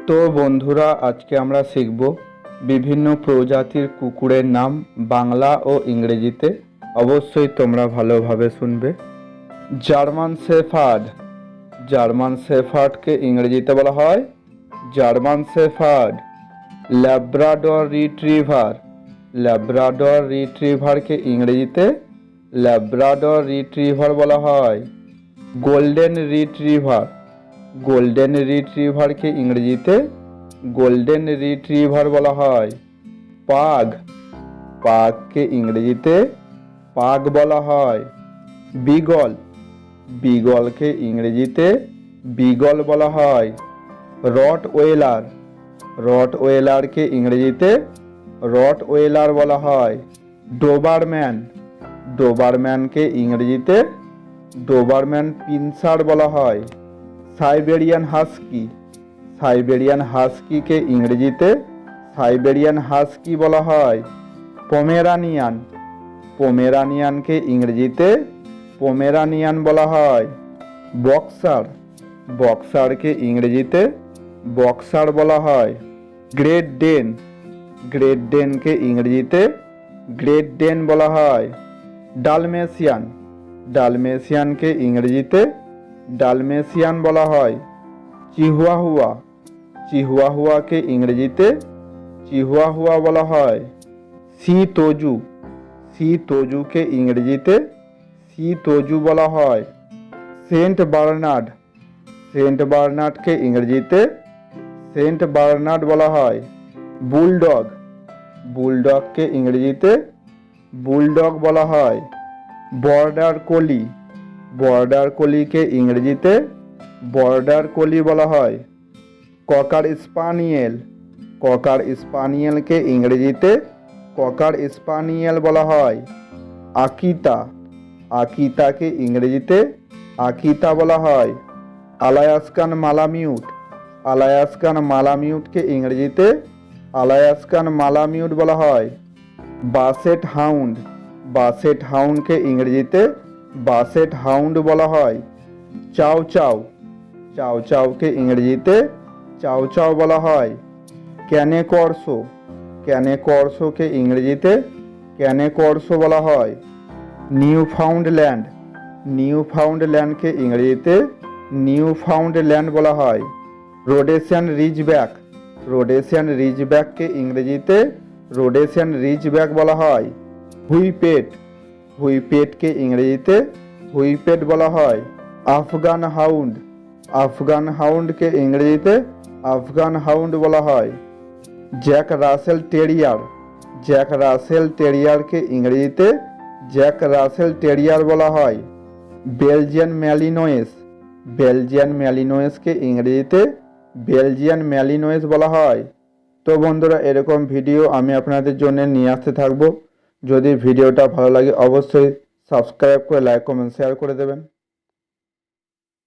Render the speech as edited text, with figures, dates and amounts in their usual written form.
তো বন্ধুরা, আজকে আমরা শিখব বিভিন্ন প্রজাতির কুকুরের নাম বাংলা ও ইংরেজিতে। অবশ্যই তোমরা ভালোভাবে শুনবে। German shepherd. জার্মান শেফার্ডকে ইংরেজিতে বলা হয় German shepherd. Labrador retriever. Labrador রিট্রিভারকে ইংরেজিতে ল্যাব্রাডর রিট্রিভার বলা হয়। Golden retriever. গোল্ডেন রিট্রিভারকে ইংরেজিতে গোল্ডেন রিট্রিভার বলা হয়। পাগ। পাগকে ইংরেজিতে পাগ বলা হয়। বিগল। বিগলকে ইংরেজিতে বিগল বলা হয়। রট ওয়েলার। রট ওয়েলারকে ইংরেজিতে রট ওয়েলার বলা হয়। ডোবারম্যান। ডোবারম্যানকে ইংরেজিতে ডোবারম্যান পিনসার বলা হয়। Siberian husky. সাইবেরিয়ান হাস্কিকে ইংরেজিতে সাইবেরিয়ান হাস্কি বলা হয়। পমেরানিয়ান। পমেরানিয়ানকে ইংরেজিতে পমেরানিয়ান বলা হয়। বক্সার। বক্সারকে ইংরেজিতে বক্সার বলা হয়। গ্রেট ডেন। গ্রেট ডেনকে ইংরেজিতে গ্রেট ডেন বলা হয়। ডালমেশিয়ান। ডালমেশিয়ানকে ইংরেজিতে ডালমেশিয়ান বলা হয়। চিহুয়াহুয়া। চিহুয়াহুয়াকে ইংরেজিতে চিহুয়াহুয়া বলা হয়। শি তোজু। শি তোজুকে ইংরেজিতে শি তোজু বলা হয়। Saint Bernard. সেন্ট বার্নার্ডকে ইংরেজিতে সেন্ট বার্নার্ড বলা হয়। বুলডগ। বুলডগকে ইংরেজিতে বুলডগ বলা হয়। বর্ডার কোলি। বর্ডার কোলিকে ইংরেজিতে বর্ডার কোলি বলা হয়। ককার স্পানিয়েল। ককার স্পানিয়েলকে ইংরেজিতে ককার স্পানিয়েল বলা হয়। আকিতা। আকিতাকে ইংরেজিতে আকিতা বলা হয়। আলায়াস্কান মালামিউট। আলায়াস্কান মালামিউটকে ইংরেজিতে আলায়াস্কান মালামিউট বলা হয়। Bassett hound. বাসেট হাউন্ডকে ইংরেজিতে বাসেট হাউন্ড বলা হয়। চাও চাও। চাও চাওকে ইংরেজিতে চাও চাও বলা হয়। ক্যানে কর্সো। ক্যানে কর্সোকে ইংরেজিতে ক্যানে কর্সো বলা হয়। নিউ ফাউন্ডল্যান্ড। নিউ ফাউন্ডল্যান্ডকে ইংরেজিতে নিউ ফাউন্ডল্যান্ড বলা হয়। Rhodesian Ridgeback. রোডেশিয়ান রিজব্যাককে ইংরেজিতে রোডেশিয়ান রিজব্যাক বলা হয়। হুইপেট। হুইপেটকে ইংরেজিতে হুইপেট বলা হয়। আফগান হাউন্ড। আফগান হাউন্ডকে ইংরেজিতে আফগান হাউন্ড বলা হয়। Jack Russell terrier. Jack Russell টেরিয়ারকে ইংরেজিতে জ্যাক রাসেল টেরিয়ার বলা হয়। বেলজিয়ান ম্যালিনোয়েস। বেলজিয়ান ম্যালিনোয়েসকে ইংরেজিতে বেলজিয়ান ম্যালিনোয়েস বলা হয়। তো বন্ধুরা, এরকম ভিডিও আমি আপনাদের জন্য নিয়ে আসতে থাকবো। যদি ভিডিওটা ভালো লাগে অবশ্যই সাবস্ক্রাইব করে লাইক কমেন্ট শেয়ার করে দেবেন।